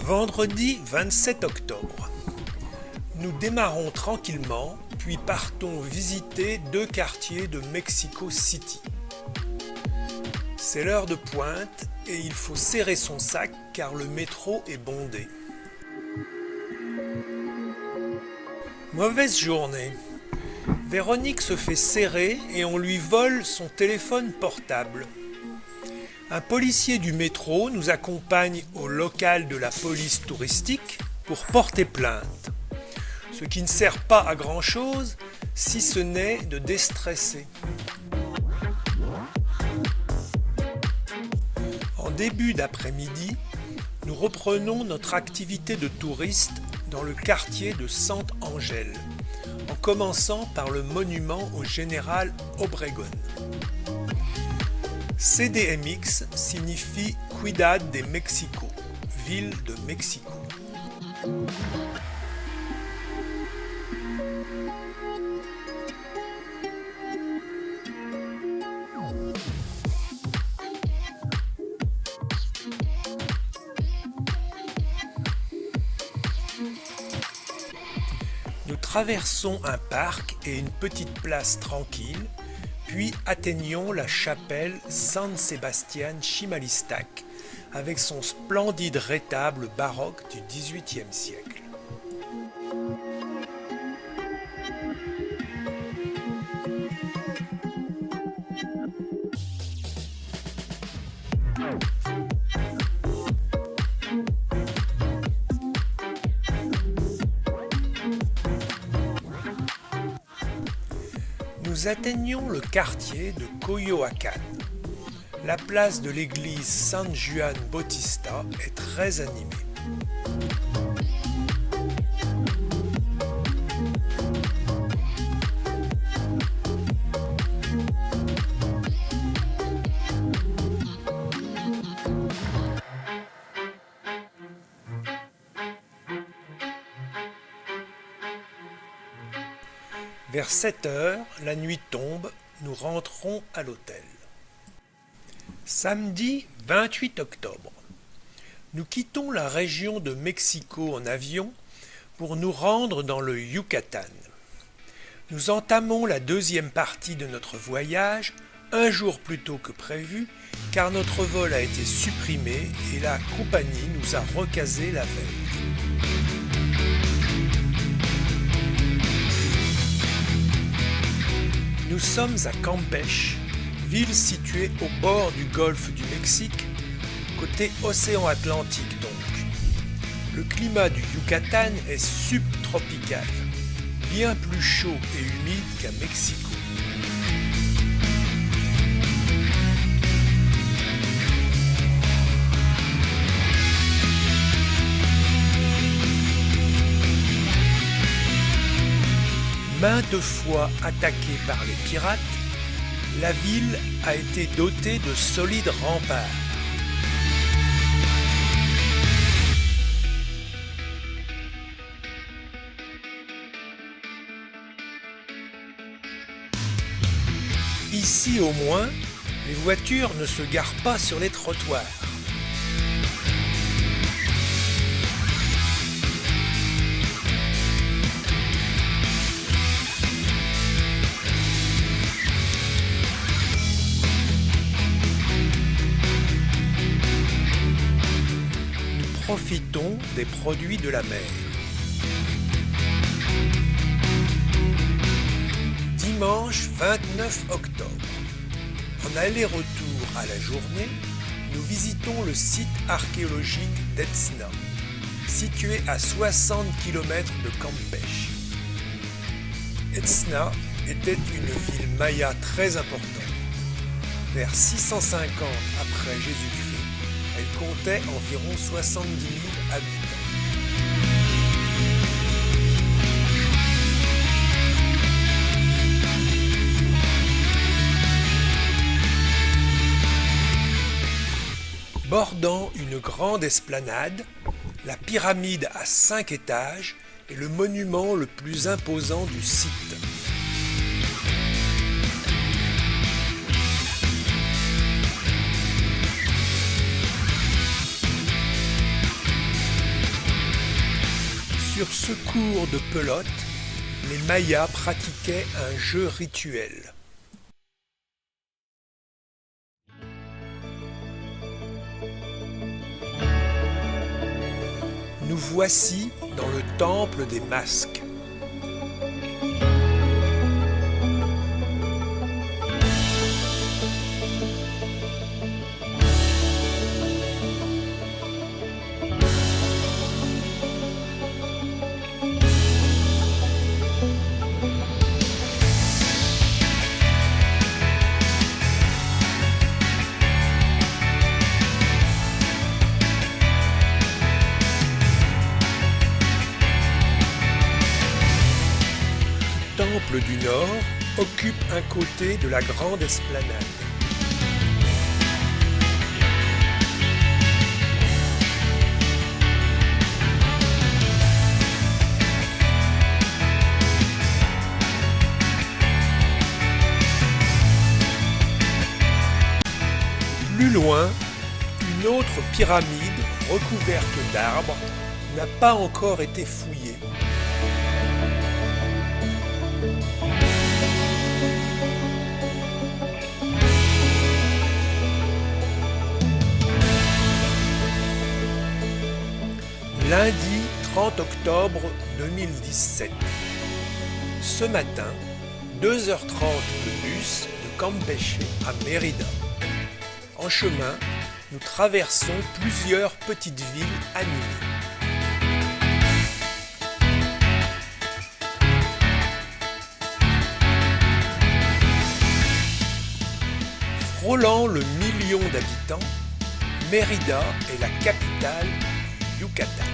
Vendredi 27 octobre. Nous démarrons tranquillement, puis partons visiter 2 quartiers de Mexico City. C'est l'heure de pointe et il faut serrer son sac car le métro est bondé. Mauvaise journée. Véronique se fait serrer et on lui vole son téléphone portable. Un policier du métro nous accompagne au local de la police touristique pour porter plainte. Ce qui ne sert pas à grand-chose si ce n'est de déstresser. En début d'après-midi, nous reprenons notre activité de touriste dans le quartier de Sant'Angelo, en commençant par le monument au général Obregón. CDMX signifie Ciudad de México, ville de Mexico. Nous traversons un parc et une petite place tranquille, puis atteignons la chapelle San Sebastián Chimalistac avec son splendide rétable baroque du XVIIIe siècle. Nous atteignons le quartier de Coyoacán. La place de l'église San Juan Bautista est très animée. Vers 7 heures, la nuit tombe, nous rentrons à l'hôtel. Samedi 28 octobre. Nous quittons la région de Mexico en avion pour nous rendre dans le Yucatan. Nous entamons la deuxième partie de notre voyage, un jour plus tôt que prévu, car notre vol a été supprimé et la compagnie nous a recasé la veille. Nous sommes à Campeche, ville située au bord du golfe du Mexique, côté océan Atlantique donc. Le climat du Yucatan est subtropical, bien plus chaud et humide qu'à Mexico. Maintes fois attaquée par les pirates, la ville a été dotée de solides remparts. Ici au moins, les voitures ne se garent pas sur les trottoirs. Profitons des produits de la mer. Dimanche 29 octobre. En aller-retour à la journée, nous visitons le site archéologique d'Etzna, situé à 60 km de Campeche. Etzna était une ville maya très importante. Vers 650 après Jésus-Christ, elle comptait environ 70 000 habitants. Bordant une grande esplanade, la pyramide à 5 étages est le monument le plus imposant du site. Sur ce cours de pelote, les Mayas pratiquaient un jeu rituel. Nous voici dans le temple des masques. Le temple du Nord occupe un côté de la grande esplanade. Plus loin, une autre pyramide recouverte d'arbres n'a pas encore été fouillée. Lundi 30 octobre 2017. Ce matin, 2h30 de bus de Campeche à Mérida. En chemin, nous traversons plusieurs petites villes animées. Frôlant le million d'habitants, Mérida est la capitale du Yucatan.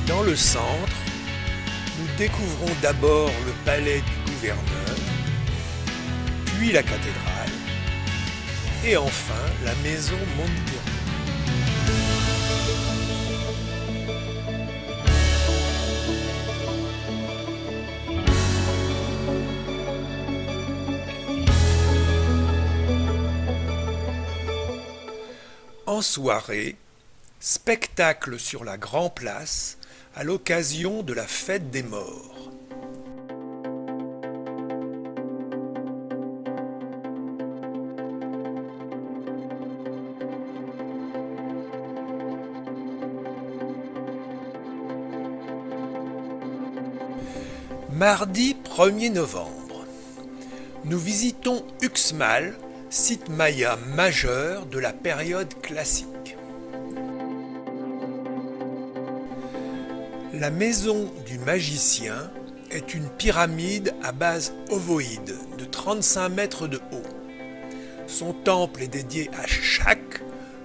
Dans le centre, nous découvrons d'abord le palais du gouverneur, puis la cathédrale, et enfin la maison Montero. En soirée, spectacle sur la Grand Place à l'occasion de la fête des morts. Mardi 1er novembre, nous visitons Uxmal, site maya majeur de la période classique. La maison du magicien est une pyramide à base ovoïde de 35 mètres de haut. Son temple est dédié à Shak,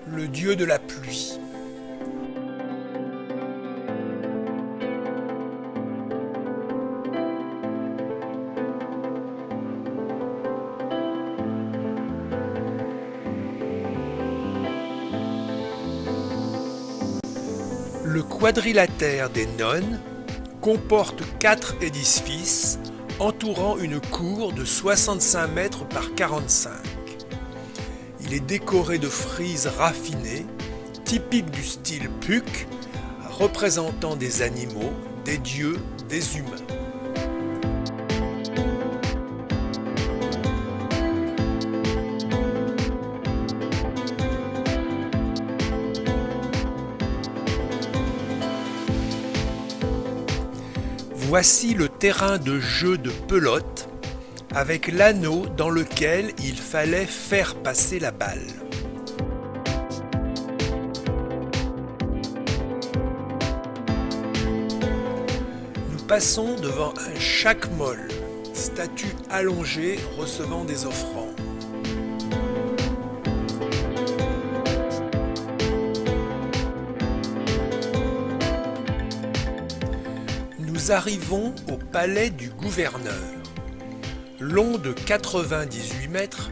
le dieu de la pluie. Le quadrilatère des nonnes comporte 4 édifices entourant une cour de 65 mètres par 45. Il est décoré de frises raffinées, typiques du style Puc, représentant des animaux, des dieux, des humains. Voici le terrain de jeu de pelote avec l'anneau dans lequel il fallait faire passer la balle. Nous passons devant un chakmol, statue allongée recevant des offrandes. Nous arrivons au palais du gouverneur. Long de 98 mètres,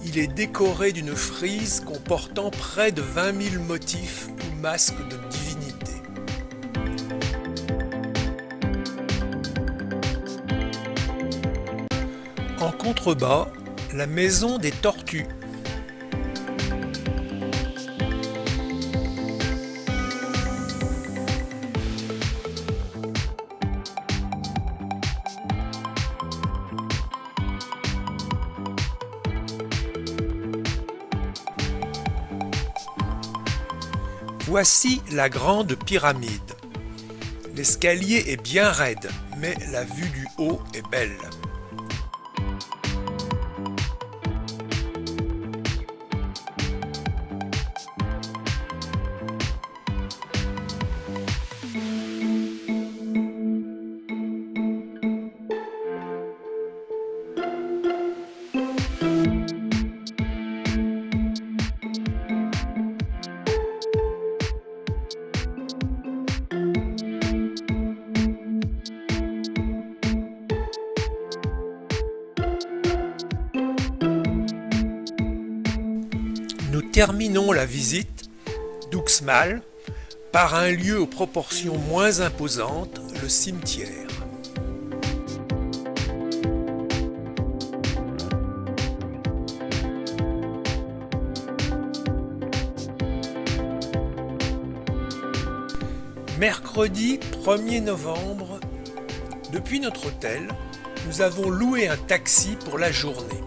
il est décoré d'une frise comportant près de 20 000 motifs ou masques de divinités. En contrebas, La maison des tortues. Voici la grande pyramide. L'escalier est bien raide, mais la vue du haut est belle. Nous terminons la visite d'Uxmal par un lieu aux proportions moins imposantes, le cimetière. Mercredi 1er novembre, depuis notre hôtel, nous avons loué un taxi pour la journée,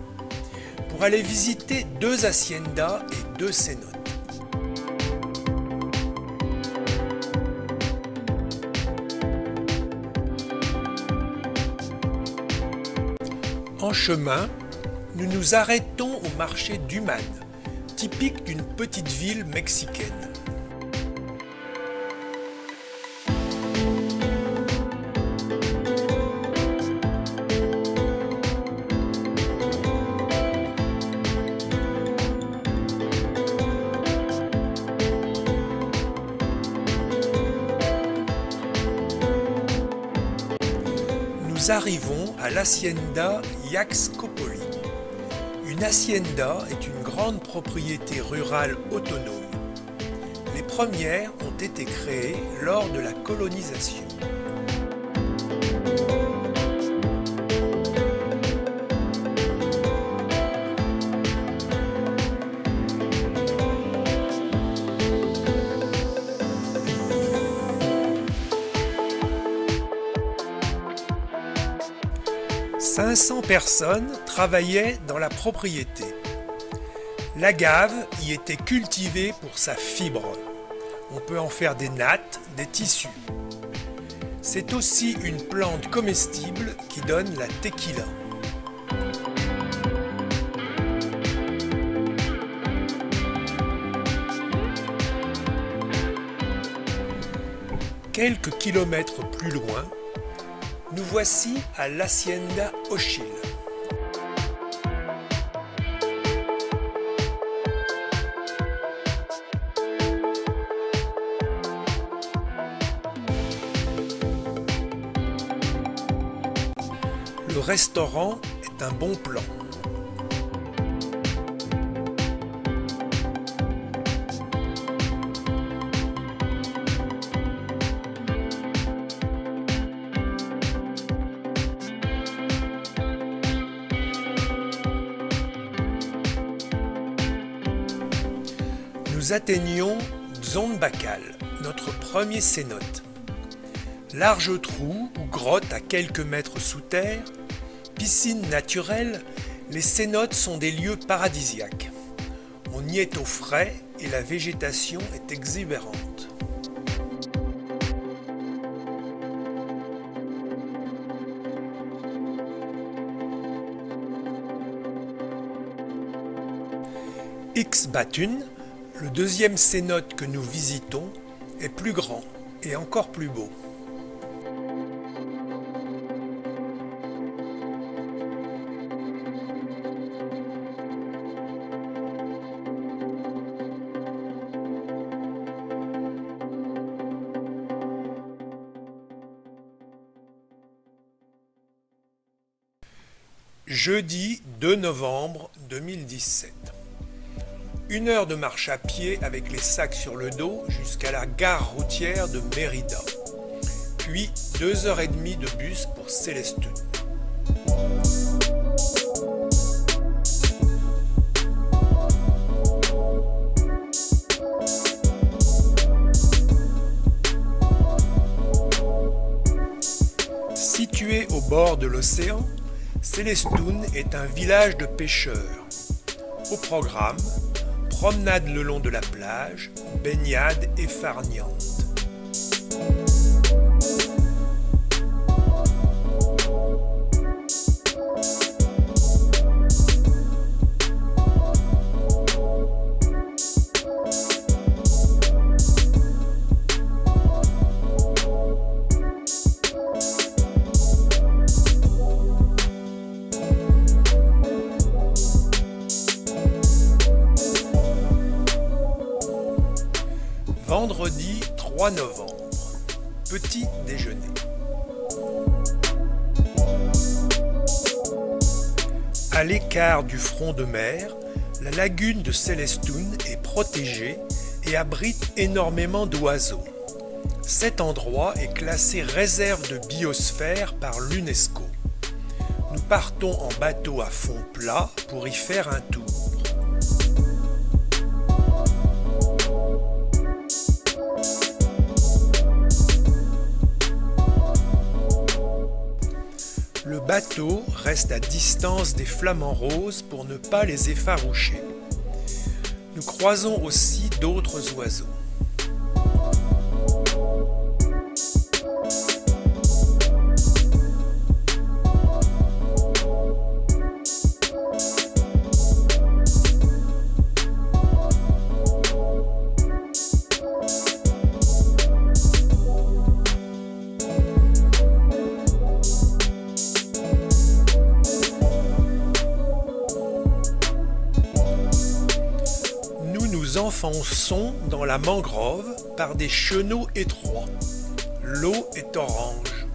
pour aller visiter 2 haciendas et 2 cénotes. En chemin, nous nous arrêtons au marché d'Human, typique d'une petite ville mexicaine. Nous arrivons à l'hacienda Yaxcopoli. Une hacienda est une grande propriété rurale autonome. Les premières ont été créées lors de la colonisation. « 500 personnes travaillaient dans la propriété. L'agave y était cultivée pour sa fibre. On peut en faire des nattes, des tissus. C'est aussi une plante comestible qui donne la tequila. Quelques kilomètres plus loin, nous voici à l'hacienda Ochil. Le restaurant est un bon plan. Nous atteignions Tzonbakal, notre premier cénote. Large trou ou grotte à quelques mètres sous terre, piscine naturelle, les cénotes sont des lieux paradisiaques. On y est au frais et la végétation est exubérante. Ixbatun, le deuxième cénote que nous visitons, est plus grand et encore plus beau. Jeudi 2 novembre 2017. 1 heure de marche à pied avec les sacs sur le dos jusqu'à la gare routière de Mérida. Puis 2h30 de bus pour Celestun. Situé au bord de l'océan, Célestun est un village de pêcheurs. Au programme, promenade le long de la plage, baignade et farniente. Vendredi 3 novembre, petit déjeuner. À l'écart du front de mer, la lagune de Célestun est protégée et abrite énormément d'oiseaux. Cet endroit est classé réserve de biosphère par l'UNESCO. Nous partons en bateau à fond plat pour y faire un tour. Le bateau reste à distance des flamants roses pour ne pas les effaroucher. Nous croisons aussi d'autres oiseaux. Nous enfonçons dans la mangrove par des chenaux étroits. L'eau est orange.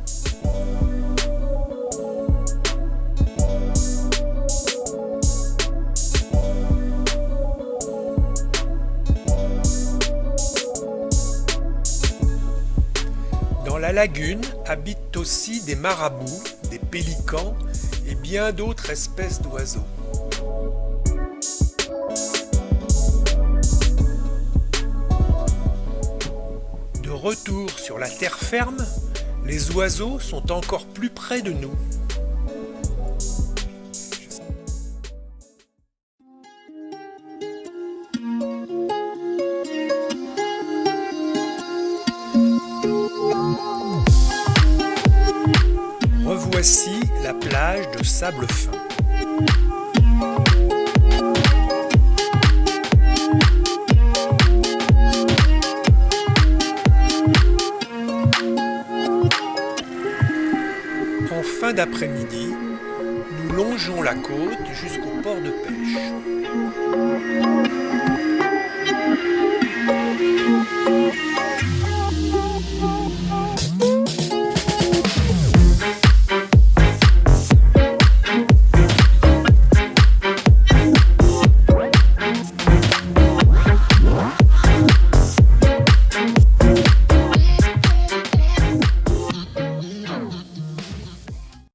Dans la lagune habitent aussi des marabouts, des pélicans et bien d'autres espèces d'oiseaux. De retour sur la terre ferme, les oiseaux sont encore plus près de nous. Revoici la plage de sable fin. En fin d'après-midi, nous longeons la côte jusqu'au port de pêche.